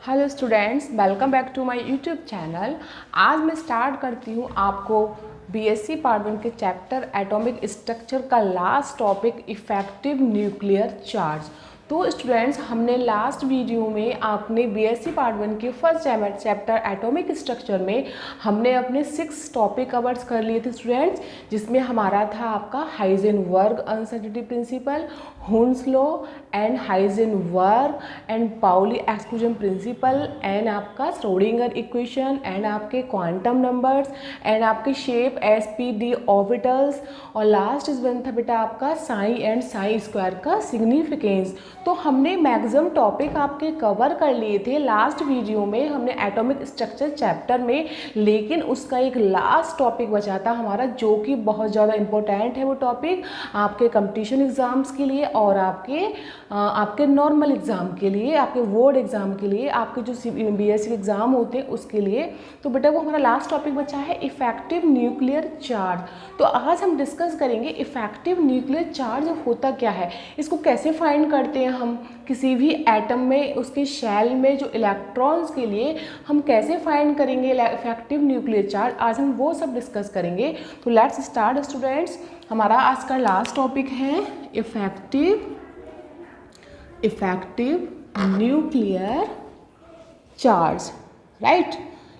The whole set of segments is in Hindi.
Hello students, welcome back to my YouTube channel. आज मैं स्टार्ट करती हूँ आपको बीएससी पार्ट 1 के चैप्टर एटॉमिक स्ट्रक्चर का last topic effective nuclear charge. तो स्टूडेंट्स, हमने लास्ट वीडियो में आपने बीएससी पार्ट 1 के फर्स्ट चैप्टर एटॉमिक स्ट्रक्चर में हमने अपने 6 टॉपिक कवर्स कर लिए थे स्टूडेंट्स, जिसमें हमारा था आपका Heisenberg uncertainty principle, Hund's law and Heisenberg and Pauli exclusion principle and आपका श्रोडिंगर इक्वेशन एंड आपके क्वांटम नंबर्स एंड आपके शेप एसपीडी ऑर्बिटल्स, और लास्ट इस बन था बेटा आपका साई एंड साई स्क्वायर का सिग्निफिकेंस। तो हमने मैक्सिमम टॉपिक आपके कवर कर लिए थे लास्ट वीडियो में हमने एटॉमिक स्ट्रक्चर चैप्टर में, लेकिन उसका एक लास्ट टॉपिक बचा था हमारा, जो कि बहुत ज़्यादा इंपॉर्टेंट है। वो टॉपिक आपके कंपटीशन एग्जाम्स के लिए और आपके नॉर्मल एग्ज़ाम के लिए, आपके बोर्ड एग्ज़ाम के लिए, आपके जो बीएससी एग्ज़ाम होते हैं उसके लिए। तो बेटा वो हमारा लास्ट टॉपिक बचा है इफेक्टिव न्यूक्लियर चार्ज। तो आज हम डिस्कस करेंगे इफेक्टिव न्यूक्लियर चार्ज होता क्या है, इसको कैसे फाइंड करते हैं हम किसी भी एटम में, उसके शेल में जो इलेक्ट्रॉन्स के लिए हम कैसे फाइंड करेंगे इफेक्टिव न्यूक्लियर चार्ज, आज हम वो सब डिस्कस करेंगे। तो लेट्स स्टार्ट स्टूडेंट्स। हमारा आज का लास्ट टॉपिक है इफेक्टिव न्यूक्लियर चार्ज, राइट।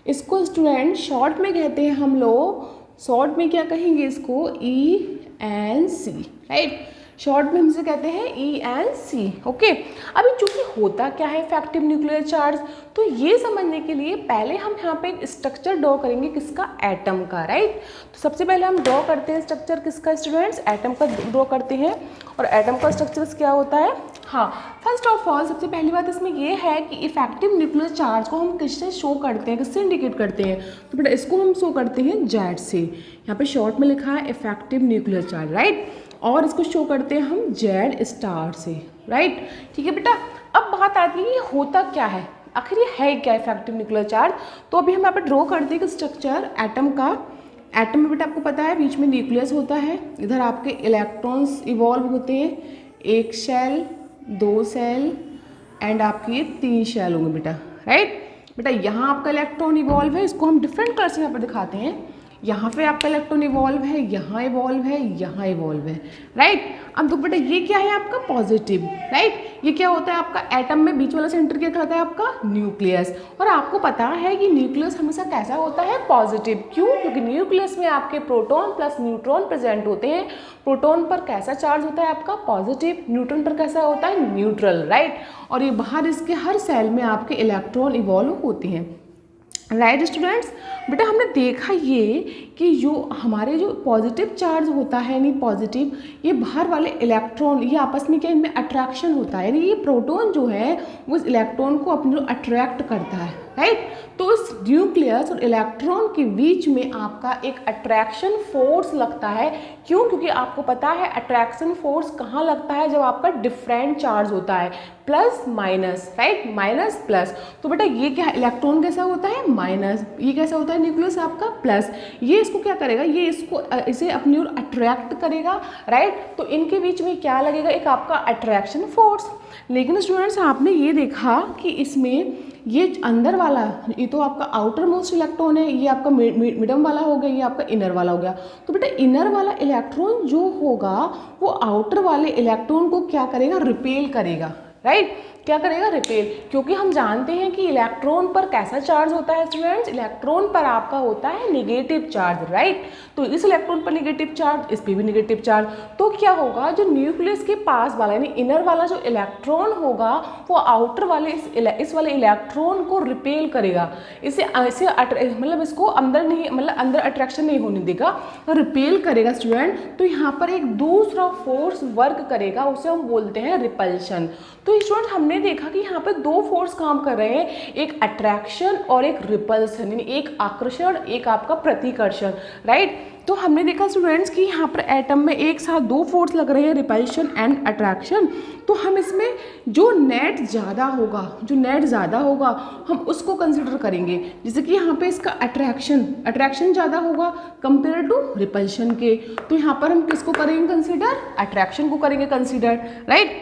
इसको स्टूडेंट शॉर्ट में कहते हैं हम लोग, शॉर्ट में क्या कहेंगे इसको, ENC, राइट। शॉर्ट में हमसे कहते हैं ENC, ओके। अभी चूंकि होता क्या है इफेक्टिव न्यूक्लियर चार्ज, तो ये समझने के लिए पहले हम यहाँ पे एक स्ट्रक्चर ड्रॉ करेंगे, किसका, एटम का, राइट। तो सबसे पहले हम ड्रॉ करते हैं स्ट्रक्चर किसका स्टूडेंट्स, एटम का ड्रॉ करते हैं। और एटम का स्ट्रक्चर क्या होता है, हाँ, फर्स्ट ऑफ ऑल सबसे पहली बात इसमें ये है कि इफेक्टिव न्यूक्लियर चार्ज को हम किससे शो करते हैं, किससे इंडिकेट करते हैं। तो बेटा इसको हम शो करते हैं जेड से। यहाँ पे शॉर्ट में लिखा है इफेक्टिव न्यूक्लियर चार्ज, राइट। और इसको शो करते हैं हम जेड स्टार से, राइट। ठीक है बेटा, अब बात आती है ये होता क्या है, आखिर ये है क्या इफेक्टिव न्यूक्लियर चार्ज। तो अभी हम यहाँ पे ड्रॉ करते हैं स्ट्रक्चर एटम का। एटम में बेटा आपको पता है बीच में न्यूक्लियस होता है, इधर आपके इलेक्ट्रॉन्स इवॉल्व होते हैं, 1 शेल, 2 शेल एंड आपकी 3 शेल होंगे बेटा, राइट। बेटा यहाँ आपका इलेक्ट्रॉन इवॉल्व है, इसको हम डिफरेंट कलर से यहाँ पर दिखाते हैं। यहाँ पे आपका इलेक्ट्रॉन इवॉल्व है, यहाँ इवॉल्व है, यहाँ इवॉल्व है, राइट। अब तो बेटा ये क्या है आपका पॉजिटिव, राइट। ये क्या होता है आपका एटम में बीच वाला सेंटर क्या कहता है आपका न्यूक्लियस। और आपको पता है कि न्यूक्लियस हमेशा कैसा होता है, पॉजिटिव। क्यों, क्योंकि न्यूक्लियस में आपके प्रोटॉन प्लस न्यूट्रॉन प्रेजेंट होते हैं। प्रोटॉन पर कैसा चार्ज होता है आपका, पॉजिटिव। न्यूट्रॉन पर कैसा होता है, न्यूट्रल, राइट। और ये बाहर इसके हर सेल में आपके इलेक्ट्रॉन इवॉल्व होते हैं, राइट स्टूडेंट्स। बेटा हमने देखा ये कि जो हमारे जो पॉजिटिव चार्ज होता है, यानी पॉजिटिव, ये बाहर वाले इलेक्ट्रॉन, ये आपस में क्या, इनमें अट्रैक्शन होता है, यानी ये प्रोटॉन जो है वो इस इलेक्ट्रॉन को अपने अट्रैक्ट करता है, राइट। तो इस न्यूक्लियस और इलेक्ट्रॉन के बीच में आपका एक अट्रैक्शन फोर्स लगता है। क्यों, क्योंकि आपको पता है अट्रैक्शन फोर्स कहाँ लगता है, जब आपका डिफरेंट चार्ज होता है, plus minus, right, minus plus. तो बेटा ये क्या, इलेक्ट्रॉन कैसा होता है, माइनस, ये कैसा होता है न्यूक्लियस आपका प्लस। ये इसको क्या करेगा, ये इसे अपनी ओर अट्रैक्ट करेगा, राइट। तो इनके बीच में क्या लगेगा, एक आपका अट्रैक्शन फोर्स। लेकिन स्टूडेंट्स आपने ये देखा कि इसमें ये अंदर वाला, ये तो आपका आउटर मोस्ट इलेक्ट्रॉन है, ये आपका मिडम वाला हो गया, ये आपका इनर वाला हो गया। तो बेटा इनर वाला इलेक्ट्रॉन जो होगा वो आउटर वाले इलेक्ट्रॉन को क्या करेगा, रिपेल करेगा, राइट। क्या करेगा, रिपेल। क्योंकि हम जानते हैं कि इलेक्ट्रॉन पर कैसा चार्ज होता है स्टूडेंट्स, इलेक्ट्रॉन पर आपका होता है नेगेटिव चार्ज, राइट। तो इस इलेक्ट्रॉन पर नेगेटिव चार्ज, इस पर भी नेगेटिव चार्ज। तो क्या होगा, जो न्यूक्लियस के पास वाला यानी इनर वाला जो इलेक्ट्रॉन होगा वो आउटर वाले इस वाले इलेक्ट्रॉन को रिपेल करेगा, इसे मतलब इसको अंदर नहीं, मतलब अंदर अट्रैक्शन नहीं होने देगा, रिपेल करेगा स्टूडेंट। तो यहाँ पर एक दूसरा फोर्स वर्क करेगा, उसे हम बोलते हैं रिपल्शन। तो स्टूडेंट हमने देखा कि यहाँ पे 2 फोर्स काम कर रहे हैं, एक अट्रैक्शन और एक रिपल्सन, यानी एक आकर्षण, एक आपका प्रतिकर्षण, राइट। तो हमने देखा स्टूडेंट्स कि यहाँ पर एटम में एक साथ 2 फोर्स लग रहे हैं, रिपल्शन एंड अट्रैक्शन। तो हम इसमें जो नेट ज़्यादा होगा हम उसको कंसिडर करेंगे। जैसे कि यहाँ पे इसका अट्रैक्शन ज़्यादा होगा कंपेयर टू रिपल्शन के। तो यहाँ पर हम किसको करेंगे कंसिडर, अट्रैक्शन को करेंगे कंसिडर, राइट।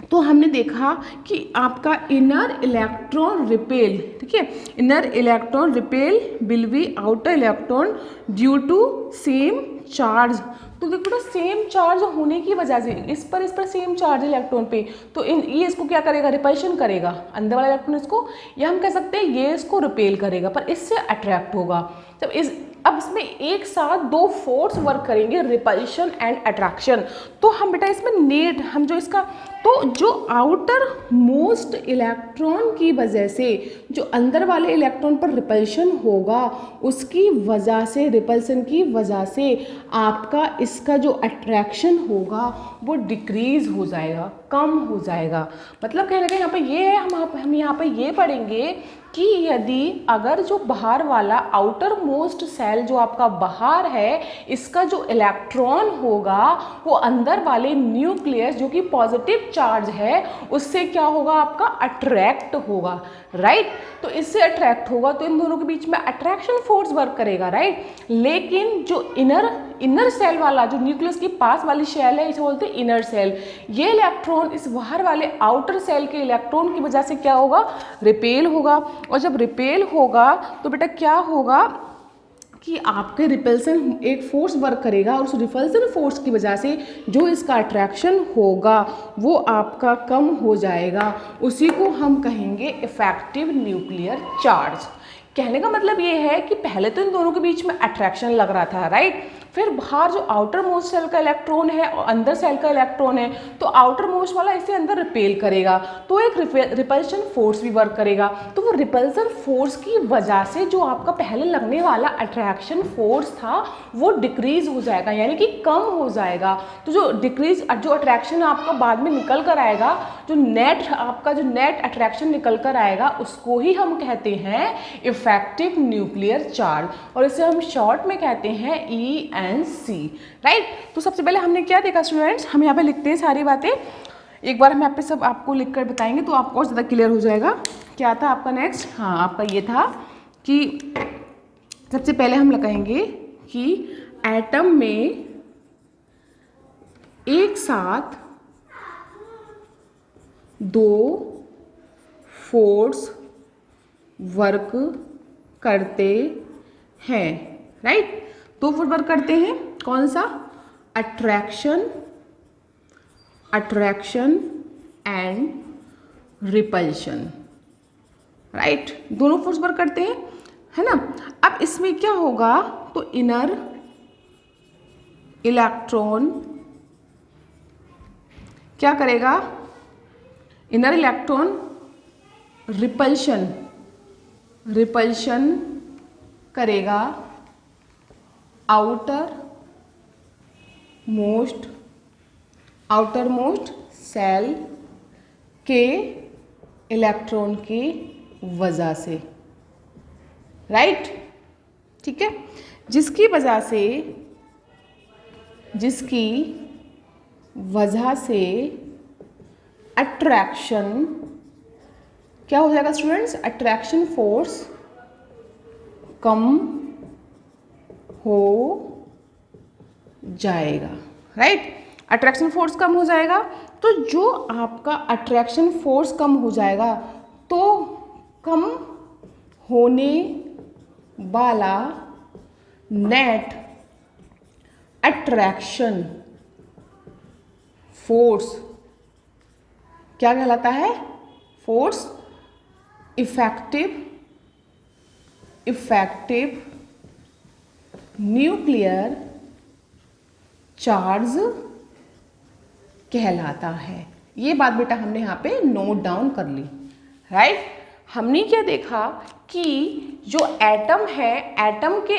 तो हमने देखा कि आपका इनर इलेक्ट्रॉन रिपेल, ठीक है, inner electron repel will be outer electron due to same charge. तो देखो ना, सेम चार्ज होने की वजह से इस पर सेम चार्ज है इलेक्ट्रॉन पे, तो ये इसको क्या करेगा, रिपल्शन करेगा, अंदर वाला इलेक्ट्रॉन इसको, या हम कह सकते हैं ये इसको रिपेल करेगा, पर इससे अट्रैक्ट होगा। जब अब इसमें एक साथ दो फोर्स वर्क करेंगे, रिपल्शन एंड अट्रैक्शन। तो हम बेटा इसमें नेट, हम जो इसका, तो जो आउटर मोस्ट इलेक्ट्रॉन की वजह से जो अंदर वाले इलेक्ट्रॉन पर रिपल्शन होगा, उसकी वजह से, रिपल्शन की वजह से आपका इसका जो अट्रैक्शन होगा वो डिक्रीज हो जाएगा, कम हो जाएगा। मतलब कहने का यहाँ पे ये है, हम यहाँ पे ये पढ़ेंगे कि यदि अगर जो बाहर वाला आउटर मोस्ट सेल जो आपका बाहर है, इसका जो इलेक्ट्रॉन होगा वो अंदर वाले न्यूक्लियस जो कि पॉजिटिव चार्ज है उससे क्या होगा, आपका अट्रैक्ट होगा, राइट। तो इससे अट्रैक्ट होगा तो इन दोनों के बीच में अट्रैक्शन फोर्स वर्क करेगा, राइट। लेकिन जो इनर सेल वाला, जो न्यूक्लियस के पास वाली सेल है, इसे बोलते हैं इनर सेल, ये इलेक्ट्रॉन इस बाहर वाले आउटर सेल के इलेक्ट्रॉन की वजह से क्या होगा, रिपेल होगा। और जब रिपेल होगा तो बेटा क्या होगा कि आपके रिपल्सन एक फोर्स वर्क करेगा, और उस रिपल्सन फोर्स की वजह से जो इसका अट्रैक्शन होगा वो आपका कम हो जाएगा। उसी को हम कहेंगे इफेक्टिव न्यूक्लियर चार्ज। कहने का मतलब ये है कि पहले तो इन दोनों के बीच में अट्रैक्शन लग रहा था, राइट। फिर बाहर जो आउटर मोस्ट सेल का इलेक्ट्रॉन है और अंदर सेल का इलेक्ट्रॉन है, तो आउटर मोस्ट वाला इसे अंदर रिपेल करेगा, तो एक रिपल्शन फोर्स भी वर्क करेगा। तो वो रिपल्सन फोर्स की वजह से जो आपका पहले लगने वाला अट्रैक्शन फोर्स था वो डिक्रीज हो जाएगा, यानी कि कम हो जाएगा। तो जो अट्रैक्शन आपका बाद में निकल कर आएगा, जो नेट अट्रैक्शन निकल कर आएगा, उसको ही हम कहते हैं इफेक्टिव न्यूक्लियर चार्ज, और इसे हम शॉर्ट में कहते हैं ENC, राइट। तो सबसे पहले हमने क्या देखा स्टूडेंट्स, हम यहाँ पे लिखते हैं सारी बातें, एक बार हम यहाँ पे सब आपको लिख कर बताएंगे तो आपको और ज़्यादा क्लियर हो जाएगा। क्या था आपका नेक्स्ट, हाँ आपका ये था कि सबसे पहले हम लगाएंगे कि एटम में एक साथ दो फोर्स वर्क करते हैं, राइट। दो फोर्स वर्क करते हैं, कौन सा, अट्रैक्शन एंड रिपल्शन, राइट। दोनों फोर्स वर्क करते हैं, है ना। अब इसमें क्या होगा, तो इनर इलेक्ट्रॉन क्या करेगा, इनर इलेक्ट्रॉन रिपल्शन करेगा आउटर मोस्ट सेल के इलेक्ट्रॉन की वजह से, राइट, ठीक है। जिसकी वजह से अट्रैक्शन क्या हो जाएगा स्टूडेंट्स, अट्रैक्शन फोर्स कम हो जाएगा, राइट। अट्रैक्शन फोर्स कम हो जाएगा, तो जो आपका अट्रैक्शन फोर्स कम हो जाएगा तो कम होने वाला नेट अट्रैक्शन फोर्स क्या कहलाता है, फोर्स इफेक्टिव न्यूक्लियर चार्ज कहलाता है। ये बात बेटा हमने यहाँ पे नोट डाउन कर ली, राइट। हमने क्या देखा कि जो एटम है, एटम के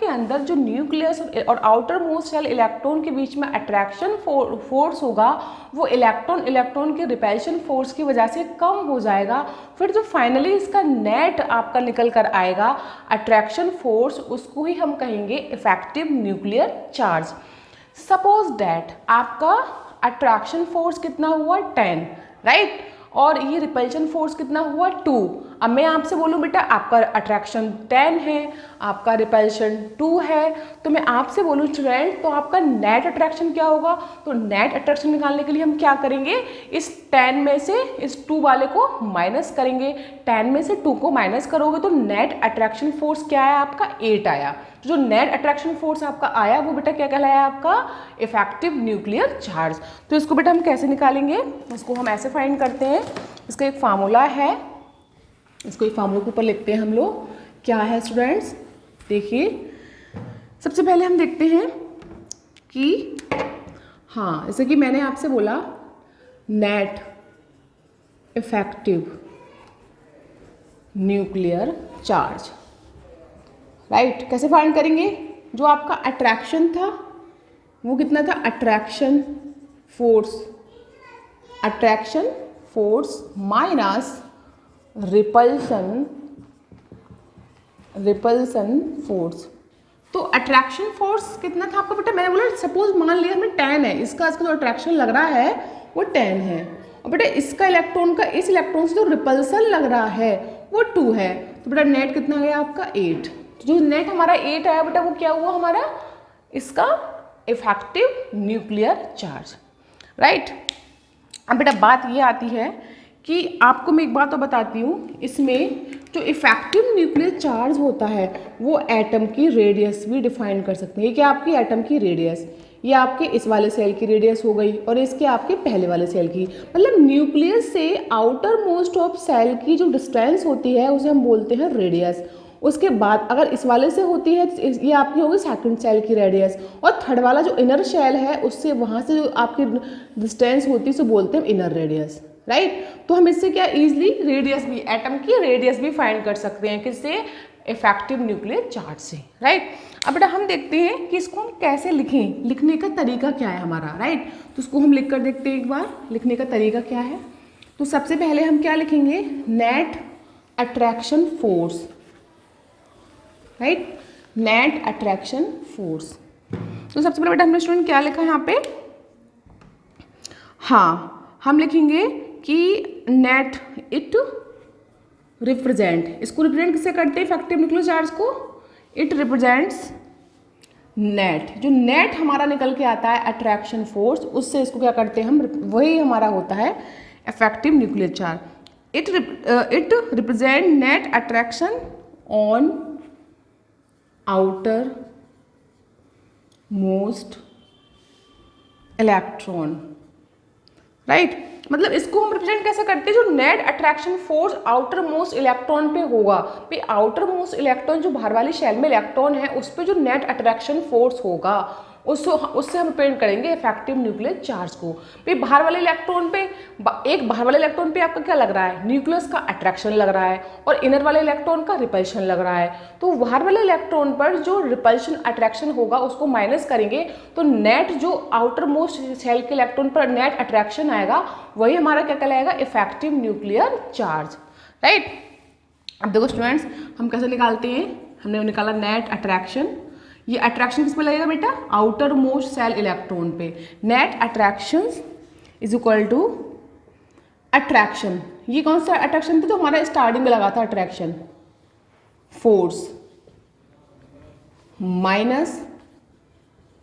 अंदर जो न्यूक्लियस और आउटर मोस्ट सेल इलेक्ट्रॉन के बीच में अट्रैक्शन फोर्स होगा वो इलेक्ट्रॉन के रिपल्शन फोर्स की वजह से कम हो जाएगा। फिर जो फाइनली इसका नेट आपका निकल कर आएगा अट्रैक्शन फोर्स, उसको ही हम कहेंगे effective nuclear charge. Suppose that आपका अट्रैक्शन फोर्स कितना हुआ 10, राइट, और ये रिपल्शन फोर्स कितना हुआ 2। अब मैं आपसे बोलूँ बेटा आपका अट्रैक्शन 10 है, आपका रिपल्शन 2 है, तो मैं आपसे बोलूँ स्टूडेंट तो आपका नेट अट्रैक्शन क्या होगा। तो नेट अट्रैक्शन निकालने के लिए हम क्या करेंगे, इस 10 में से इस 2 वाले को माइनस करेंगे। 10 में से 2 को माइनस करोगे तो नेट अट्रैक्शन फोर्स क्या आया आपका 8 आया। तो जो नेट अट्रैक्शन फोर्स आपका आया वो बेटा क्या कहलाया आपका इफेक्टिव न्यूक्लियर चार्ज। तो इसको बेटा हम कैसे निकालेंगे, इसको हम ऐसे फाइंड करते हैं। इसका एक फार्मूला है, इसको एक फार्मूला के ऊपर लिखते हैं हम लोग। क्या है स्टूडेंट्स, देखिए सबसे पहले हम देखते हैं कि हाँ, जैसे कि मैंने आपसे बोला net effective nuclear charge, right. कैसे फाइंड करेंगे, जो आपका अट्रैक्शन था वो कितना था, attraction force minus repulsion force. तो अट्रैक्शन फोर्स कितना था आपका बेटा, मैंने बोला सपोज मान लिया हमें 10 है, इसका जो अट्रैक्शन लग रहा है वो 10 है, और बेटा इसका इलेक्ट्रॉन का इस इलेक्ट्रॉन से जो रिपल्सन लग रहा है वो 2 है। तो बेटा नेट कितना गया आपका 8। तो जो नेट हमारा 8 आया बेटा वो क्या हुआ हमारा, इसका इफेक्टिव न्यूक्लियर चार्ज, राइट। अब बेटा बात ये आती है कि आपको मैं एक बात तो बताती हूँ, इसमें जो इफेक्टिव न्यूक्लियर चार्ज होता है वो एटम की रेडियस भी डिफाइन कर सकते हैं। ये क्या आपकी एटम की रेडियस, ये आपके इस वाले सेल की रेडियस हो गई और इसके आपके पहले वाले सेल की, मतलब न्यूक्लियस से आउटर मोस्ट ऑफ सेल की जो डिस्टेंस होती है उसे हम बोलते हैं रेडियस। उसके बाद अगर इस वाले से होती है ये आपकी होगी सेकंड सेल की रेडियस, और थर्ड वाला जो इनर शेल है उससे वहाँ से जो आपकी डिस्टेंस होती है उसे बोलते हैं इनर रेडियस, राइट। तो हम इससे क्या इजीली रेडियस भी, एटम की रेडियस भी फाइंड कर सकते हैं, किससे, इफेक्टिव न्यूक्लियर चार्ज से, राइट। अब बेटा हम देखते हैं कि इसको हम कैसे लिखें, लिखने का तरीका क्या है हमारा, राइट। तो इसको हम लिख कर देखते हैं एक बार, लिखने का तरीका क्या है। तो सबसे पहले हम क्या लिखेंगे, net attraction force, right, net attraction force. तो सबसे पहले बेटा हमने स्टूडेंट क्या लिखा है यहाँ पे, हाँ हम लिखेंगे कि नेट इट रिप्रेजेंट, इसको रिप्रेजेंट किससे करते हैं इफेक्टिव न्यूक्लियर चार्ज को, इट रिप्रेजेंट्स नेट, जो नेट हमारा निकल के आता है अट्रैक्शन फोर्स उससे इसको क्या करते हैं हम, वही हमारा होता है effective nuclear charge. It represent net attraction on outer most electron, right. मतलब इसको हम रिप्रेजेंट कैसे करते हैं, जो net attraction force outer most electron पे होगा, पे आउटर मोस्ट इलेक्ट्रॉन जो बाहर वाली शेल में इलेक्ट्रॉन है उस पे जो नेट अट्रैक्शन फोर्स होगा उससे हम रिप्रेजेंट करेंगे इफेक्टिव न्यूक्लियर चार्ज को। पे बाहर वाले इलेक्ट्रॉन पे, एक बाहर वाले इलेक्ट्रॉन पे आपका क्या लग रहा है, न्यूक्लियस का अट्रैक्शन लग रहा है, और इनर वाले इलेक्ट्रॉन का रिपल्शन लग रहा है। तो बाहर वाले इलेक्ट्रॉन पर जो रिपल्शन अट्रैक्शन होगा उसको माइनस करेंगे तो नेट जो आउटर मोस्ट सेल के इलेक्ट्रॉन पर नेट अट्रैक्शन आएगा वही हमारा क्या कहलाएगा, इफेक्टिव न्यूक्लियर चार्ज, राइट। अब देखो स्टूडेंट्स हम कैसे निकालते हैं, हमने निकाला नेट अट्रैक्शन, ये अट्रैक्शन किस पे लगेगा बेटा, आउटर मोस्ट सेल इलेक्ट्रॉन पे। Net attraction is equal to attraction, ये कौन सा अट्रैक्शन था जो हमारा स्टार्टिंग में लगा था, attraction force minus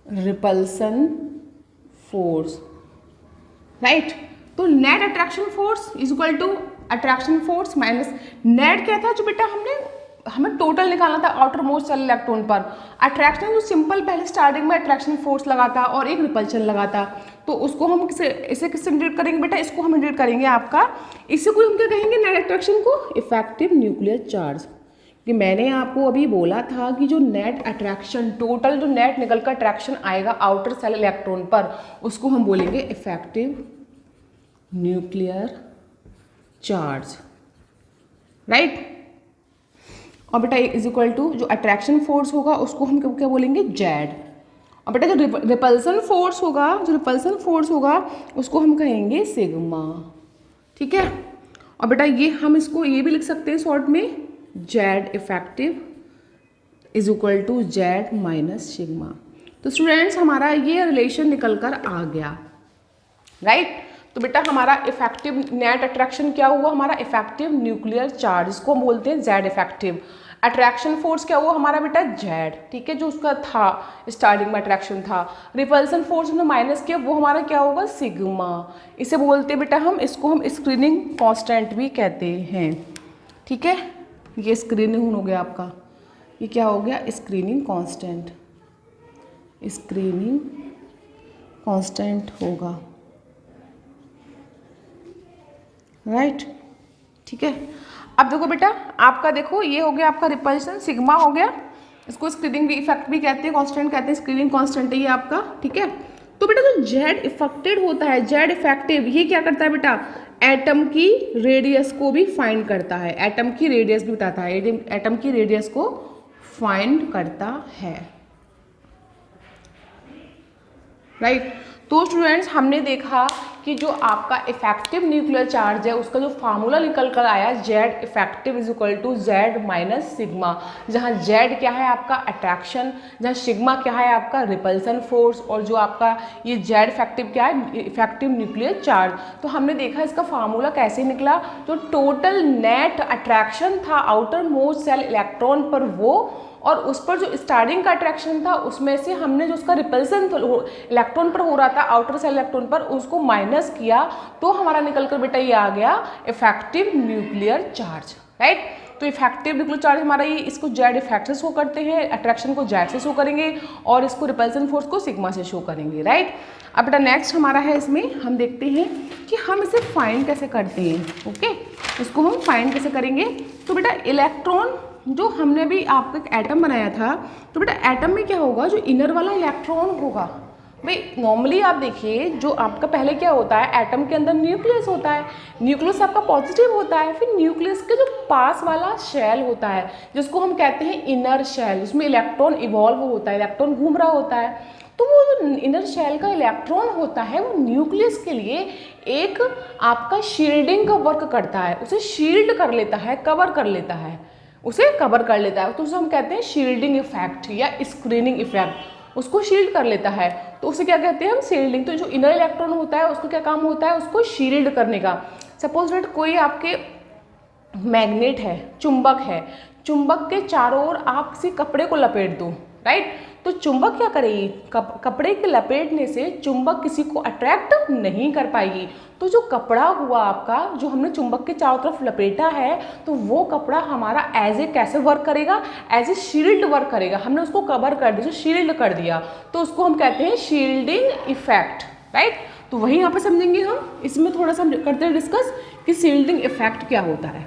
repulsion force, right. तो net attraction force is equal to attraction force minus net क्या था जो बेटा हमें टोटल निकालना था आउटर मोस्ट सेल इलेक्ट्रॉन पर। अट्रैक्शन जो सिंपल पहले स्टार्टिंग में अट्रैक्शन फोर्स लगा था और एक रिपल्शन लगा था, तो उसको हम इसे किससे इंटीग्रेट करेंगे बेटा, इसको हम इंटीग्रेट करेंगे आपका, इससे कोई हम क्या कहेंगे नेट अट्रैक्शन को, इफेक्टिव न्यूक्लियर चार्ज। कि मैंने आपको अभी बोला था कि जो नेट अट्रैक्शन टोटल जो नेट निकल कर अट्रैक्शन आएगा आउटर सेल इलेक्ट्रॉन पर उसको हम बोलेंगे इफेक्टिव न्यूक्लियर चार्ज, राइट। और बेटा इज इक्वल टू जो अट्रैक्शन फोर्स होगा उसको हम क्या बोलेंगे, जेड। और बेटा जो रिपल्सन फोर्स होगा उसको हम कहेंगे सिग्मा, ठीक है। और बेटा ये हम इसको ये भी लिख सकते हैं शॉर्ट में, Z effective is equal to Z minus sigma. तो स्टूडेंट्स हमारा ये रिलेशन निकल कर आ गया, राइट। तो बेटा हमारा इफेक्टिव नेट अट्रैक्शन क्या हुआ, हमारा इफेक्टिव न्यूक्लियर चार्ज, इसको हम बोलते हैं जेड इफेक्टिव। अट्रैक्शन फोर्स क्या हुआ हमारा बेटा जेड, ठीक है, जो उसका था स्टार्टिंग में अट्रैक्शन था। रिपल्सन फोर्स हमने माइनस किया, वो हमारा क्या होगा सिग्मा। इसे बोलते हैं बेटा हम, इसको हम स्क्रीनिंग कांस्टेंट भी कहते हैं, ठीक है। ये स्क्रीनिंग हो गया आपका, ये क्या हो गया स्क्रीनिंग कांस्टेंट, स्क्रीनिंग कांस्टेंट होगा, राइट, ठीक है। अब देखो बेटा आपका, देखो ये हो गया आपका रिपल्शन सिग्मा हो गया, इसको स्क्रीनिंग भी इफेक्ट भी कहते हैं, कांस्टेंट कहते हैं, स्क्रीनिंग कांस्टेंट है ये आपका, ठीक है। तो बेटा जो जेड इफेक्टेड होता है, जेड इफेक्टिव, ये क्या करता है बेटा, एटम की रेडियस को भी फाइंड करता है, एटम की रेडियस भी बताता है, एटम की रेडियस को फाइंड करता है, राइट। तो स्टूडेंट्स हमने देखा कि जो आपका इफेक्टिव न्यूक्लियर चार्ज है उसका जो फार्मूला निकल कर आया Z effective is equal to Z minus sigma, जहाँ जेड क्या है आपका अट्रैक्शन, जहाँ सिग्मा क्या है आपका रिपल्सन फोर्स, और जो आपका ये जेड इफेक्टिव क्या है इफेक्टिव न्यूक्लियर चार्ज। तो हमने देखा इसका फार्मूला कैसे निकला, जो टोटल नेट अट्रैक्शन था आउटर मोस्ट सेल इलेक्ट्रॉन पर वो, और उस पर जो स्टार्टिंग का अट्रैक्शन था उसमें से हमने जो उसका रिपल्सन इलेक्ट्रॉन पर हो रहा था आउटर सेल इलेक्ट्रॉन पर, उसको माइनस किया, तो हमारा निकल कर बेटा ये आ गया इफेक्टिव न्यूक्लियर चार्ज, राइट। तो इफेक्टिव न्यूक्लियर चार्ज हमारा ये, इसको जेड इफेक्ट से शो करते हैं, अट्रैक्शन को जेड से शो करेंगे, और इसको रिपल्सन फोर्स को सिग्मा से शो करेंगे, राइट। अब बेटा नेक्स्ट हमारा है, इसमें हम देखते हैं कि हम इसे फाइंड कैसे करते हैं, ओके, इसको हम फाइंड कैसे करेंगे। तो बेटा इलेक्ट्रॉन जो हमने भी आपका एक एटम बनाया था, तो बेटा एटम में क्या होगा, जो इनर वाला इलेक्ट्रॉन होगा, भाई नॉर्मली आप देखिए जो आपका पहले क्या होता है, एटम के अंदर न्यूक्लियस होता है, न्यूक्लियस आपका पॉजिटिव होता है, फिर न्यूक्लियस के जो पास वाला शेल होता है जिसको हम कहते हैं इनर शेल, जिसमें इलेक्ट्रॉन इवॉल्व होता है, इलेक्ट्रॉन घूम रहा होता है। तो वो जो इनर शेल का इलेक्ट्रॉन होता है वो न्यूक्लियस के लिए एक आपका शील्डिंग का वर्क करता है, उसे शील्ड कर लेता है, कवर कर लेता है, उसे कवर कर लेता है, तो उसे हम कहते हैं शील्डिंग इफेक्ट या स्क्रीनिंग इफेक्ट, उसको शील्ड कर लेता है, तो उसे क्या कहते हैं हम शील्डिंग। तो जो इनर इलेक्ट्रॉन होता है उसको क्या काम होता है, उसको शील्ड करने का। सपोज दैट कोई आपके मैग्नेट है, चुंबक है, चुंबक के चारों ओर आप किसी कपड़े को लपेट दो, राइट, तो चुंबक क्या करेगी, कपड़े के लपेटने से चुंबक किसी को अट्रैक्ट नहीं कर पाएगी। तो जो कपड़ा हुआ आपका, जो हमने चुंबक के चारों तरफ लपेटा है, तो वो कपड़ा हमारा एज ए कैसे वर्क करेगा, एज ए शील्ड वर्क करेगा, हमने उसको कवर कर दिया, शील्ड कर दिया, तो उसको हम कहते हैं शील्डिंग इफेक्ट, राइट। तो वही यहाँ पे समझेंगे हम, इसमें थोड़ा सा करते हैं डिस्कस कि शील्डिंग इफेक्ट क्या होता है,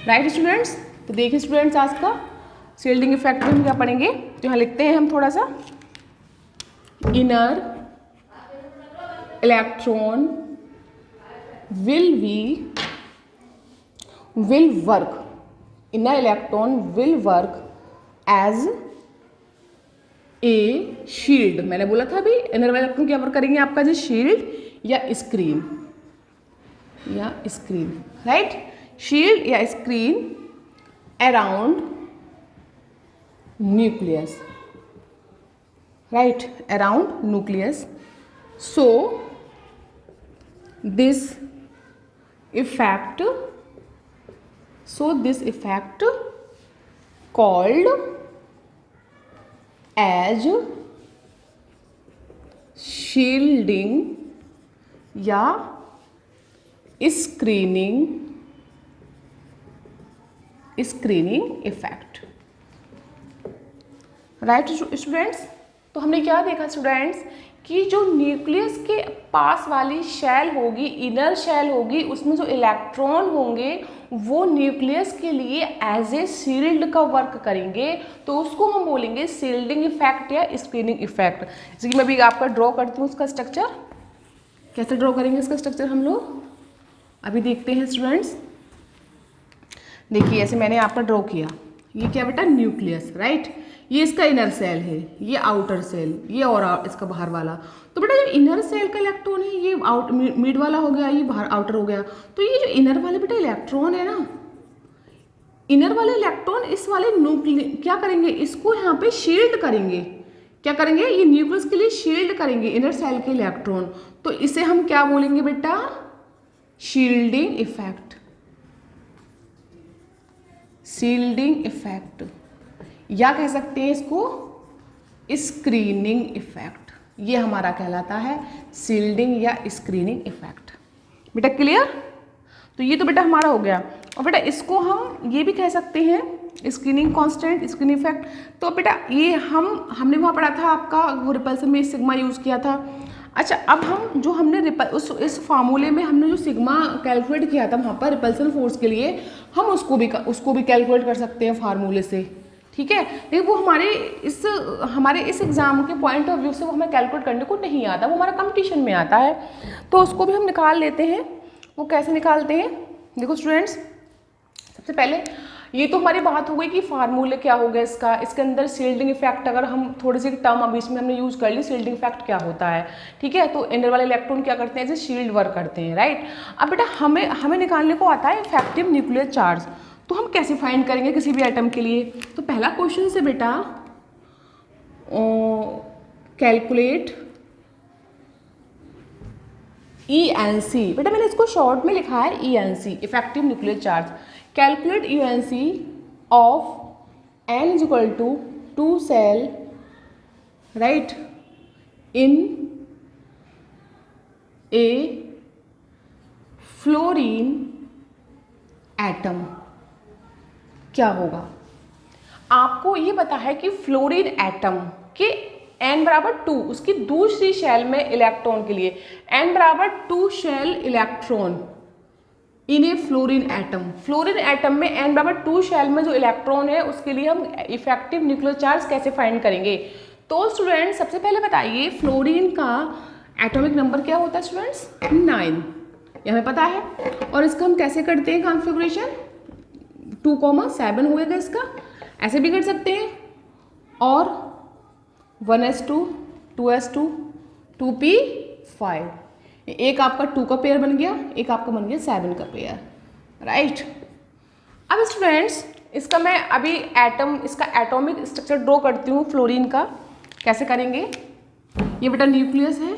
राइट स्टूडेंट्स। तो देखिए स्टूडेंट्स आज का शील्डिंग इफेक्ट में हम क्या पढ़ेंगे, तो यहाँ लिखते हैं हम थोड़ा सा, inner electron will work, inner electron will work as a shield। मैंने बोला था अभी इनर इलेक्ट्रॉन क्या वर्क करेंगे आपका, जो शील्ड या स्क्रीन, राइट, शील्ड या screen around nucleus, right, around nucleus. So this effect called as shielding या screening इफेक्ट, राइट स्टूडेंट्स। तो हमने क्या देखा स्टूडेंट्स कि जो न्यूक्लियस के पास वाली शेल होगी, इनर शेल होगी, उसमें जो इलेक्ट्रॉन होंगे वो न्यूक्लियस के लिए एज ए शील्ड का वर्क करेंगे, तो उसको हम बोलेंगे शील्डिंग इफेक्ट या स्क्रीनिंग इफेक्ट। जैसे कि मैं भी आपका ड्रॉ करती हूँ उसका स्ट्रक्चर, कैसे ड्रॉ करेंगे इसका स्ट्रक्चर हम लोग अभी देखते हैं स्टूडेंट्स। देखिए ऐसे मैंने आपका ड्रॉ किया, ये क्या बेटा न्यूक्लियस, राइट, ये इसका इनर सेल है, ये आउटर सेल, ये और इसका बाहर वाला। तो बेटा जो इनर सेल का इलेक्ट्रॉन है ये आउट मिड वाला हो गया, ये बाहर आउटर हो गया। तो ये जो इनर वाले बेटा इलेक्ट्रॉन है ना, इनर वाले इलेक्ट्रॉन इस वाले न्यूक्लियस क्या करेंगे, इसको यहाँ पे शील्ड करेंगे, क्या करेंगे, ये न्यूक्लियस के लिए शील्ड करेंगे इनर सेल के इलेक्ट्रॉन। तो इसे हम क्या बोलेंगे बेटा, शील्डिंग इफेक्ट, शील्डिंग इफेक्ट, या कह सकते हैं इसको स्क्रीनिंग इफेक्ट। ये हमारा कहलाता है शील्डिंग या स्क्रीनिंग इफेक्ट। बेटा क्लियर? तो ये तो बेटा हमारा हो गया। और बेटा इसको हम ये भी कह सकते हैं स्क्रीनिंग कांस्टेंट, स्क्रीनिंग इफेक्ट। तो बेटा ये हमने वहाँ पढ़ा था आपका वो रिपल्सन में सिग्मा यूज़ किया था। अच्छा, अब हम जो हमने इस फार्मूले में हमने जो सिग्मा कैलकुलेट किया था वहाँ पर रिपल्सन फोर्स के लिए, हम उसको भी कैलकुलेट कर सकते हैं फार्मूले से, ठीक है। लेकिन वो हमारे इस एग्ज़ाम के पॉइंट ऑफ व्यू से वो हमें कैलकुलेट करने को नहीं आता, वो हमारा कंपटीशन में आता है। तो उसको भी हम निकाल लेते हैं। वो कैसे निकालते हैं, देखो स्टूडेंट्स, सबसे पहले ये तो हमारी बात हो गई कि फार्मूले क्या हो गया इसके अंदर शील्डिंग इफेक्ट, अगर हम थोड़ी सी टर्म अभी इसमें हमने यूज़ कर ली, शील्डिंग इफेक्ट क्या होता है, ठीक है। तो इंडर वाले इलेक्ट्रॉन क्या करते हैं, जैसे शील्ड वर्क करते हैं, राइट। अब बेटा हमें निकालने को आता है इफेक्टिव न्यूक्लियर चार्ज। तो हम कैसे फाइंड करेंगे किसी भी एटम के लिए? तो पहला क्वेश्चन से बेटा कैलकुलेट ENC, बेटा मैंने इसको शॉर्ट में लिखा है ENC, effective nuclear charge. Calculate ENC of N is equal to 2 shell, right, in a fluorine atom. क्या होगा? आपको ये पता है कि फ्लोरीन एटम के n बराबर 2, उसकी दूसरी शेल में इलेक्ट्रॉन के लिए n बराबर 2 shell electron in a fluorine atom. Fluorine atom में n बराबर 2 शेल में जो इलेक्ट्रॉन है उसके लिए हम इफेक्टिव न्यूक्लियर चार्ज कैसे फाइंड करेंगे? तो स्टूडेंट सबसे पहले बताइए, फ्लोरीन का एटॉमिक नंबर क्या होता है स्टूडेंट्स? 9, ये हमें पता है। और इसका हम कैसे करते हैं कॉन्फ़िगरेशन? 2,7 हो गया इसका, ऐसे भी कर सकते हैं। और 1s2, 2s2, 2p5, एक आपका 2 का पेयर बन गया, एक आपका बन गया 7 का पेयर, राइट। अब स्टूडेंट्स इसका मैं अभी इसका एटॉमिक स्ट्रक्चर ड्रॉ करती हूँ फ्लोरीन का। कैसे करेंगे? ये बेटा न्यूक्लियस है,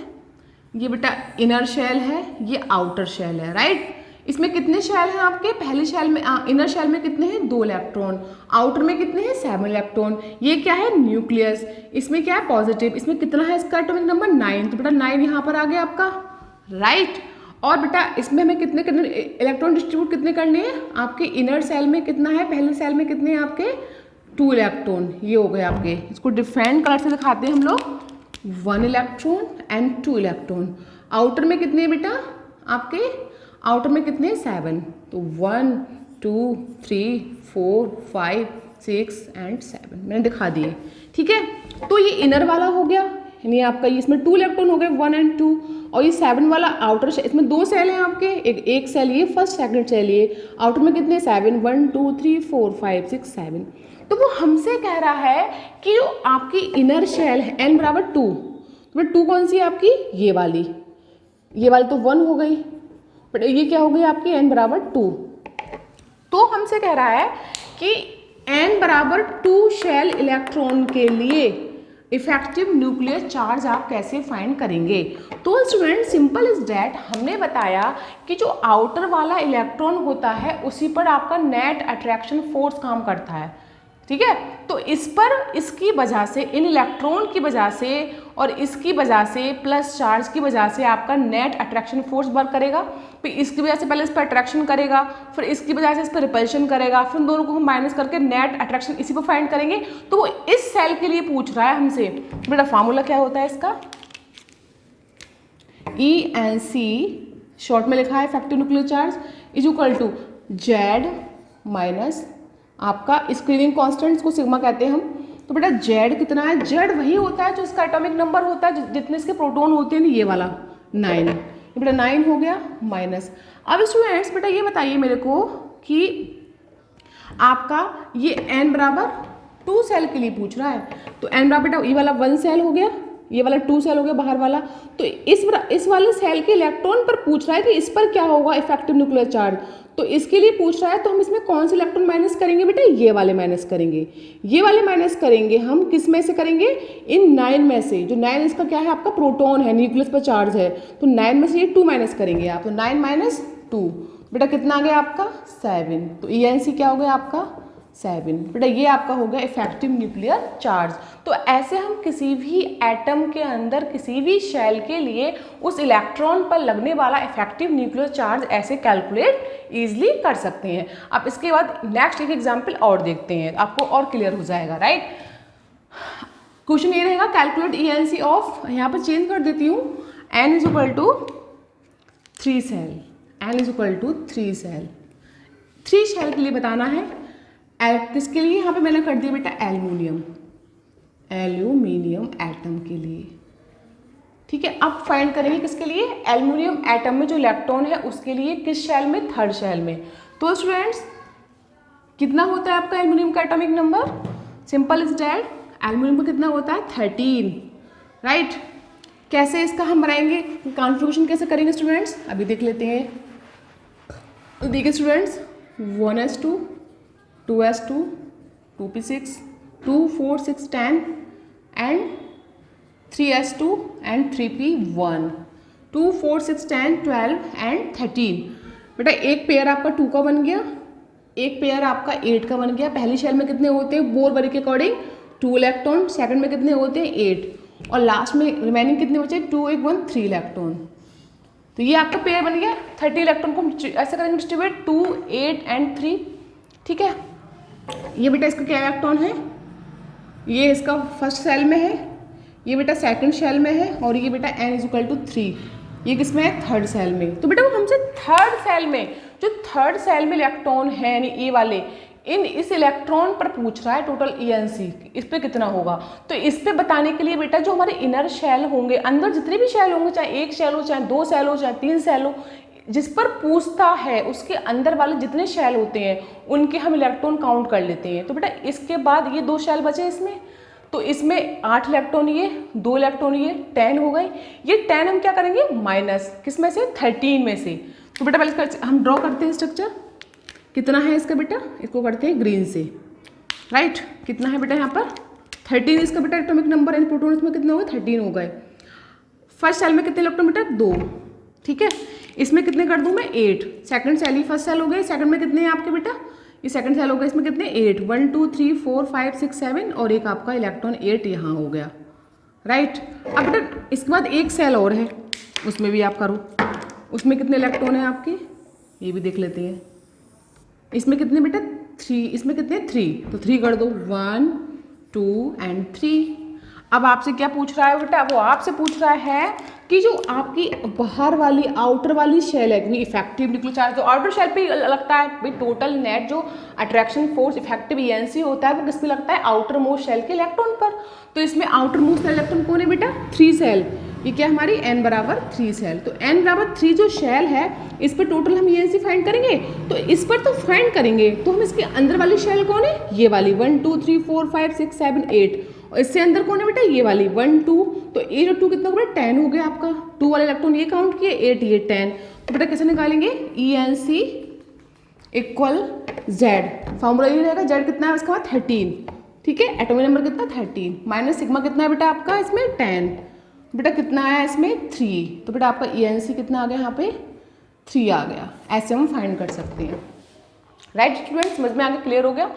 ये बेटा इनर शेल है, ये आउटर शेल है, राइट। इसमें कितने शेल हैं आपके? पहले शेल में इनर शेल में कितने हैं? 2 इलेक्ट्रॉन, आउटर में कितने हैं? 7 इलेक्ट्रॉन। ये क्या है? न्यूक्लियस। इसमें क्या है? पॉजिटिव। इसमें कितना है इसका एटॉमिक नंबर? 9। तो बेटा 9 यहाँ पर आ गया आपका, राइट। और बेटा इसमें हमें कितने इलेक्ट्रॉन डिस्ट्रीब्यूट कितने करने हैं? आपके इनर सेल में कितना है? पहले सेल में कितने हैं आपके? 2 इलेक्ट्रॉन। ये हो गए आपके। इसको डिफरेंट कलर से दिखाते हैं हम लोग, 1 इलेक्ट्रॉन एंड 2 इलेक्ट्रॉन। आउटर में कितने हैं बेटा आपके? आउटर में कितने? 7। तो 1 2 3 4 5 6 एंड 7 मैंने दिखा दिए, ठीक है। तो ये इनर वाला हो गया, यानी आपका ये इसमें 2 इलेक्ट्रॉन हो गए, 1 एंड 2। और ये 7 वाला आउटर, इसमें 2 सेल हैं आपके, एक सेल ये, फर्स्ट सेकंड सेल ये। आउटर में कितने? 7, 1 2 3 4 5 6 7। तो वो हमसे कह रहा है कि जो आपकी इनर शेल है n बराबर 2, तो 2 कौन सी है आपकी? ये वाली तो 1 हो गई, बट ये क्या हो गई आपकी? n बराबर 2। तो हमसे कह रहा है कि n बराबर 2 शेल इलेक्ट्रॉन के लिए इफेक्टिव न्यूक्लियर चार्ज आप कैसे फाइंड करेंगे? तो स्टूडेंट सिंपल इज डैट, हमने बताया कि जो आउटर वाला इलेक्ट्रॉन होता है उसी पर आपका नेट अट्रैक्शन फोर्स काम करता है, ठीक है। तो इस पर इसकी वजह से, इन इलेक्ट्रॉन की वजह से और इसकी वजह से प्लस चार्ज की वजह से आपका नेट अट्रैक्शन फोर्स वर्क करेगा। फिर इसकी वजह से पहले इस पर अट्रैक्शन करेगा, फिर इसकी वजह से इस पर रिपल्शन करेगा, फिर दोनों को हम माइनस करके नेट अट्रैक्शन इसी पर फाइंड करेंगे। तो वो इस सेल के लिए पूछ रहा है हमसे। बेटा फार्मूला क्या होता है इसका? ENC शॉर्ट में लिखा है effective nuclear charge is equal to Z minus आपका स्क्रीनिंग कांस्टेंट को सिग्मा कहते हैं हम। तो बेटा Z कितना है? Z वही होता है जो इसका एटॉमिक नंबर होता है, जितने इसके प्रोटॉन होते हैं, ये वाला 9। ये बेटा 9 हो गया माइनस। अब स्टूडेंट्स बेटा ये बताइए मेरे को कि आपका ये n बराबर 2 सेल के लिए पूछ रहा है। तो n बराबर बेटा ये वाला 1 सेल हो गया, ये वाला 2 सेल हो गया बाहर वाला। तो इस वाले सेल के इलेक्ट्रॉन पर पूछ रहा है कि इस पर क्या होगा इफेक्टिव न्यूक्लियर चार्ज। तो इसके लिए पूछ रहा है, तो हम इसमें कौन से इलेक्ट्रॉन माइनस करेंगे बेटा, ये वाले माइनस करेंगे। ये वाले माइनस करेंगे हम किस में से करेंगे, इन 9 में से। जो 9 इसका क्या है, आपका प्रोटॉन है, न्यूक्लियस पर चार्ज है, तो 9 में से ये 2 माइनस करेंगे आप, तो 9 माइनस 2 बेटा कितना आ गया आपका 7। तो ENC क्या हो गया आपका 7। बेटा ये आपका हो गया इफेक्टिव न्यूक्लियर चार्ज। तो ऐसे हम किसी भी एटम के अंदर किसी भी शेल के लिए उस इलेक्ट्रॉन पर लगने वाला इफेक्टिव न्यूक्लियर चार्ज ऐसे कैलकुलेट इजीली कर सकते हैं। अब इसके बाद नेक्स्ट एक एग्जांपल और देखते हैं, आपको और क्लियर हो जाएगा, राइट। क्वेश्चन ये रहेगा, कैलकुलेट ENC ऑफ, यहाँ पर चेंज कर देती हूँ, N is equal to 3 cell, N is equal to 3 cell, 3 shell के लिए बताना है। किसके लिए, यहाँ पे मैंने कर दिया बेटा एल्यूमिनियम एटम के लिए, ठीक है। अब फाइंड करेंगे किसके लिए, एल्यूमिनियम एटम में जो इलेक्ट्रॉन है उसके लिए, किस शेल में, 3rd शेल में। तो स्टूडेंट्स कितना होता है आपका एल्यूमिनियम का atomic number, simple is that, aluminium का कितना होता है 13, राइट। कैसे इसका हम बनाएंगे, कॉन्फ़िगरेशन कैसे करेंगे स्टूडेंट्स, अभी देख लेते हैं। तो देखिए students, 1s2 2s2 2p6 2 4 6 10 and 3s2 and 3p1 2 4 6 10 12 and 13। बेटा एक पेयर आपका 2 का बन गया, एक पेयर आपका 8 का बन गया। पहली शेल में कितने होते हैं, बोर बरी के अकॉर्डिंग 2 इलेक्ट्रॉन, सेकंड में कितने होते हैं 8, और लास्ट में रिमेनिंग कितने बचे 2 1 1 3 इलेक्ट्रॉन। तो ये आपका पेयर बन गया। 30 इलेक्ट्रॉन को ऐसे करेंगे डिस्ट्रीब्यूट 2 8 एंड 3, ठीक है। ये बेटा इसका क्या इलेक्ट्रॉन है, ये इसका 1st सेल में है, ये बेटा 2nd शेल में है, और ये बेटा N इज इक्वल टू 3, ये किसमें है 3rd सेल में। तो बेटा वो हमसे 3rd सेल में, जो 3rd सेल में इलेक्ट्रॉन है यानी ए वाले, इस इलेक्ट्रॉन पर पूछ रहा है टोटल ENC इस पे कितना होगा। तो इस पे बताने के लिए बेटा जो हमारे इनर शेल होंगे, अंदर जितने भी शेल होंगे, चाहे 1 शेल हो, चाहे 2 शेल हो, चाहे 3 शेल हो, जिस पर पूछता है उसके अंदर वाले जितने शेल होते हैं उनके हम इलेक्ट्रॉन काउंट कर लेते हैं। तो बेटा इसके बाद ये 2 शेल बचे इसमें, तो इसमें 8 इलेक्ट्रॉन ये, 2 इलेक्ट्रॉन ये, 10 हो गए। ये 10 हम क्या करेंगे माइनस, किस में से 13 में से। तो बेटा पहले हम ड्रॉ करते हैं स्ट्रक्चर, कितना है इसका बेटा, इसको करते हैं ग्रीन से, राइट। कितना है बेटा यहाँ पर 13 इसका बेटा एटॉमिक नंबर, इन प्रोटॉन में कितने हो गए 13 हो गए। 1st सेल में कितने इलेक्ट्रॉन बेटा 2, ठीक है। इसमें कितने कर दूं मैं 8, 2nd सेल ही 1st सेल हो गए, 2nd में कितने हैं आपके बेटा, ये 2nd सेल हो गया, इसमें कितने 8 1 2 3 4 5 6 7, और एक आपका इलेक्ट्रॉन 8 यहाँ हो गया, राइट। अब बेटा इसके बाद एक सेल और है, उसमें भी आप करो, उसमें कितने इलेक्ट्रॉन हैं आपके, ये भी देख लेते हैं। इसमें कितने बेटा 3, इसमें कितने 3, तो 3 कर दो 1 2 एंड 3। अब आपसे क्या पूछ रहा है बेटा, वो आपसे पूछ रहा है कि जो आपकी बाहर वाली आउटर वाली शेल है, क्योंकि इफेक्टिव न्यूक्लियर चार्ज तो आउटर शेल पे लगता है भाई, टोटल नेट जो अट्रैक्शन फोर्स इफेक्टिव ENC होता है वो किस पे लगता है, आउटर मोस्ट शेल के इलेक्ट्रॉन पर। तो इसमें आउटर मोस्ट इलेक्ट्रॉन कौन है बेटा 3 सेल, ये क्या हमारी N बराबर 3 सेल। तो N बराबर 3 जो शेल है इस पर टोटल हम ENC फाइंड करेंगे, तो इस पर तो फाइंड करेंगे, तो हम इसके अंदर वाली शेल कौन है, ये वाली 1 2 3 4 5 6 7 8, और इससे अंदर कौन है बेटा ये वाली 1 2, तो 8 और 2 कितना हो गया 10 हो गया आपका, 2 वाले इलेक्ट्रॉन ये काउंट किए, 8 ये 10। तो बेटा कैसे निकालेंगे, ENC इक्वल Z, फॉर्मूला ये रहेगा, Z कितना है इसका 13, ठीक है। एटॉमिक नंबर कितना 13, माइनस सिग्मा कितना है बेटा आपका इसमें 10, बेटा कितना आया इसमें 3, तो बेटा आपका ENC कितना आ गया यहाँ पे 3 आ गया। ऐसे हम फाइंड कर सकते हैं, राइट स्टूडेंट्स, समझ में आगे क्लियर हो गया।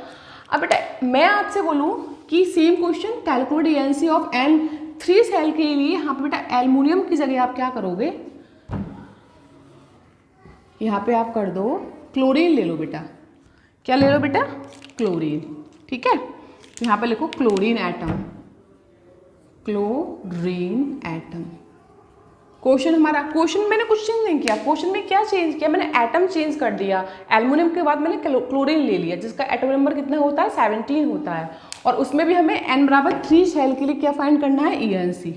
अब बेटा मैं आपसे बोलूँ कि same question calculate ENC of N3 cell के लिए, यहाँ पे बेटा एल्युमिनियम की जगह आप क्या करोगे, यहाँ पे आप कर दो क्लोरीन ले लो बेटा, क्या ले लो बेटा क्लोरीन, ठीक है। यहाँ पे लिखो chlorine atom, chlorine atom. Question हमारा, क्वेश्चन मैंने कुछ चेंज नहीं किया, क्वेश्चन में क्या चेंज किया, मैंने एटम चेंज कर दिया, एल्युमिनियम के बाद मैंने क्लोरीन ले लिया जिसका एटॉमिक नंबर कितना होता है 17 होता है, और उसमें भी हमें N बराबर 3 शेल के लिए क्या फाइंड करना है ENC।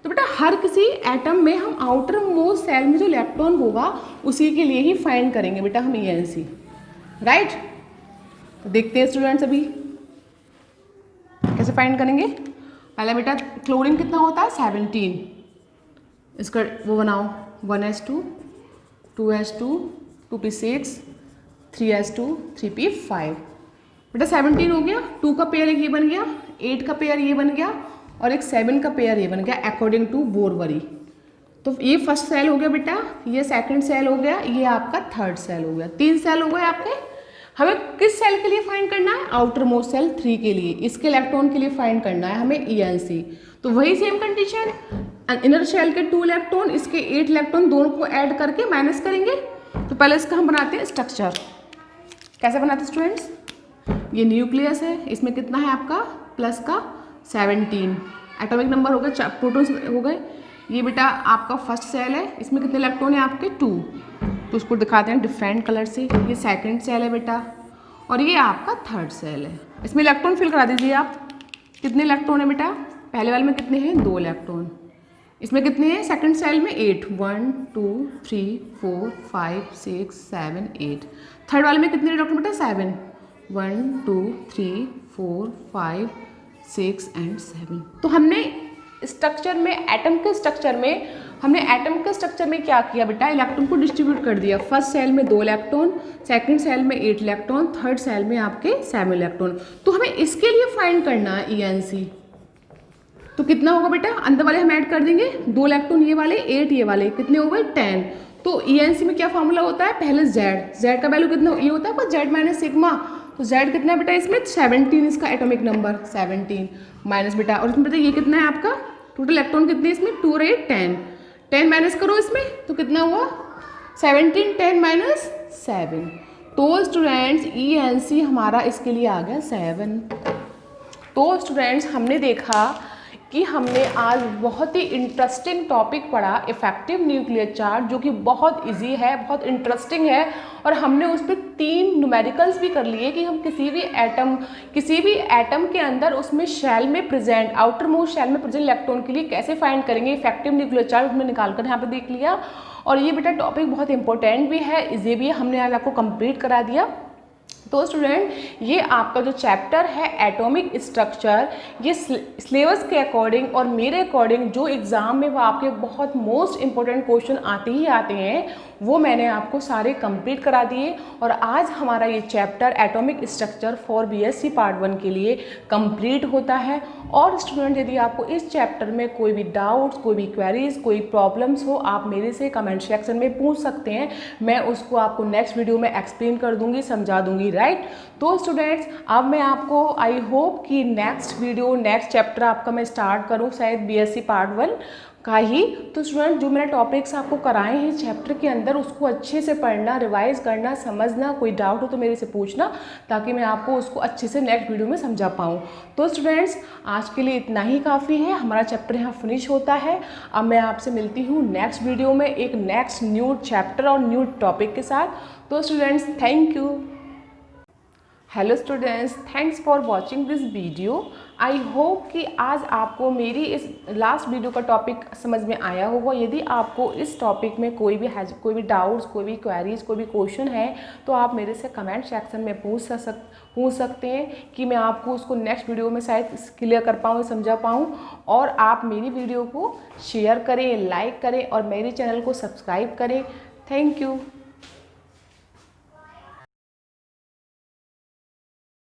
तो बेटा हर किसी एटम में हम आउटर मोस्ट सेल में जो इलेक्ट्रॉन होगा उसी के लिए ही फाइंड करेंगे बेटा हम ENC, राइट। तो देखते हैं स्टूडेंट्स अभी कैसे फाइंड करेंगे। पहले बेटा क्लोरीन कितना होता है 17, इसका वो बनाओ 1s2 2s2 2p6 3s2 3p5। बेटा 17 हो गया, 2 का पेयर ये बन गया, 8 का पेयर ये बन गया और एक 7 का पेयर ये बन गया अकॉर्डिंग टू बोरवरी। तो ये फर्स्ट सेल हो गया बेटा, ये सेकंड सेल हो गया, ये आपका थर्ड सेल हो गया। 3 सेल हो गए आपके। हमें किस सेल के लिए फाइंड करना है? आउटर मोस्ट सेल 3 के लिए, इसके इलेक्ट्रॉन के लिए फाइंड करना है हमें ENC। तो वही सेम कंडीशन, इनर शेल के 2 इलेक्ट्रॉन, इसके 8 इलेक्ट्रॉन, दोनों को ऐड करके माइनस करेंगे। तो पहले इसका हम बनाते हैं स्ट्रक्चर। कैसे बनाते हैं स्टूडेंट्स? ये न्यूक्लियस है, इसमें कितना है आपका प्लस का 17 एटॉमिक नंबर हो गए, प्रोटॉन्स हो गए। ये बेटा आपका फर्स्ट सेल है, इसमें कितने इलेक्ट्रॉन है आपके 2, तो उसको दिखाते हैं डिफरेंट कलर से। ये सेकंड सेल है बेटा और ये आपका थर्ड सेल है। इसमें इलेक्ट्रॉन फिल करा दीजिए आप। कितने इलेक्ट्रॉन है बेटा? पहले वाले में कितने हैं? 2 इलेक्ट्रॉन। इसमें कितने हैं? सेकंड सेल में 8, 1 2 3 4 5 6 7 8। थर्ड वाले में कितने इलेक्ट्रॉन बेटा? 7, 1 2 3 4 5 6 एंड 7। तो हमने स्ट्रक्चर में, एटम के स्ट्रक्चर में क्या किया बेटा? इलेक्ट्रॉन को डिस्ट्रीब्यूट कर दिया। फर्स्ट सेल में 2 इलेक्ट्रॉन, सेकंड सेल में 8 इलेक्ट्रॉन, थर्ड सेल में आपके 7 इलेक्ट्रॉन। तो हमें इसके लिए फाइंड करना है ENC। तो कितना होगा बेटा? अंदर वाले हम ऐड कर देंगे, 2 इलेक्ट्रॉन ये वाले, 8 ये वाले, कितने हो गए? 10। तो ENC में क्या फॉर्मूला होता है? पहले Z का वैल्यू कितना ये होता है आपका Z माइनस सिग्मा। तो Z कितना है बेटा इसमें? 17, इसका एटॉमिक नंबर 17 माइनस बेटा, और इसमें बेटा ये कितना है आपका टोटल इलेक्ट्रॉन कितने इसमें? 2 और 8 10। 10 माइनस करो इसमें तो कितना हुआ? 17, 10 माइनस 7। तो स्टूडेंट्स ENC हमारा इसके लिए आ गया 7। तो स्टूडेंट्स हमने देखा कि हमने आज बहुत ही इंटरेस्टिंग टॉपिक पढ़ा, इफेक्टिव न्यूक्लियर चार्ज, जो कि बहुत इजी है, बहुत इंटरेस्टिंग है। और हमने उस पर 3 न्यूमेरिकल्स भी कर लिए कि हम किसी भी एटम के अंदर उसमें शेल में प्रेजेंट, आउटर मोस्ट शेल में प्रेजेंट इलेक्ट्रॉन के लिए कैसे फाइंड करेंगे इफेक्टिव न्यूक्लियर चार्ज, उसमें निकाल कर यहाँ पे देख लिया। और ये बेटा टॉपिक बहुत इंपॉर्टेंट भी है, इजी भी है, हमने आज आपको कंप्लीट करा दिया। तो स्टूडेंट ये आपका जो चैप्टर है एटॉमिक स्ट्रक्चर, ये सिलेबस के अकॉर्डिंग और मेरे अकॉर्डिंग जो एग्ज़ाम में वो आपके बहुत मोस्ट इंपॉर्टेंट क्वेश्चन आते ही आते हैं, वो मैंने आपको सारे कंप्लीट करा दिए। और आज हमारा ये chapter atomic structure for BSc part 1 के लिए कंप्लीट होता है। और स्टूडेंट यदि आपको इस चैप्टर में कोई भी डाउट्स, कोई भी क्वेरीज, कोई प्रॉब्लम्स हो, आप मेरे से कमेंट सेक्शन में पूछ सकते हैं। मैं उसको आपको नेक्स्ट वीडियो में एक्सप्लेन कर दूंगी, समझा दूंगी, राइट। तो स्टूडेंट्स अब मैं आपको आई होप कि नेक्स्ट वीडियो, नेक्स्ट चैप्टर आपका मैं स्टार्ट करूँ शायद BSc पार्ट 1 का ही। तो स्टूडेंट जो मैंने टॉपिक्स आपको कराए हैं चैप्टर के अंदर, उसको अच्छे से पढ़ना, रिवाइज करना, समझना। कोई डाउट हो तो मेरे से पूछना, ताकि मैं आपको उसको अच्छे से नेक्स्ट वीडियो में समझा पाऊँ। तो स्टूडेंट्स आज के लिए इतना ही काफ़ी है, हमारा चैप्टर यहाँ फिनिश होता है। अब मैं आपसे मिलती हूँ नेक्स्ट वीडियो में एक नेक्स्ट न्यू चैप्टर और न्यू टॉपिक के साथ। तो students thank you. Hello students, thanks for watching this video. I hope कि आज आपको मेरी इस लास्ट वीडियो का टॉपिक समझ में आया होगा। यदि आपको इस टॉपिक में कोई भी डाउट्स, कोई भी क्वेरीज, कोई भी क्वेश्चन है, तो आप मेरे से कमेंट सेक्शन में पूछ सकते हैं कि मैं आपको उसको नेक्स्ट वीडियो में शायद क्लियर कर पाऊँ, समझा पाऊँ। और आप मेरी वीडियो को शेयर करें, लाइक करें और मेरे चैनल को सब्सक्राइब करें। Thank you.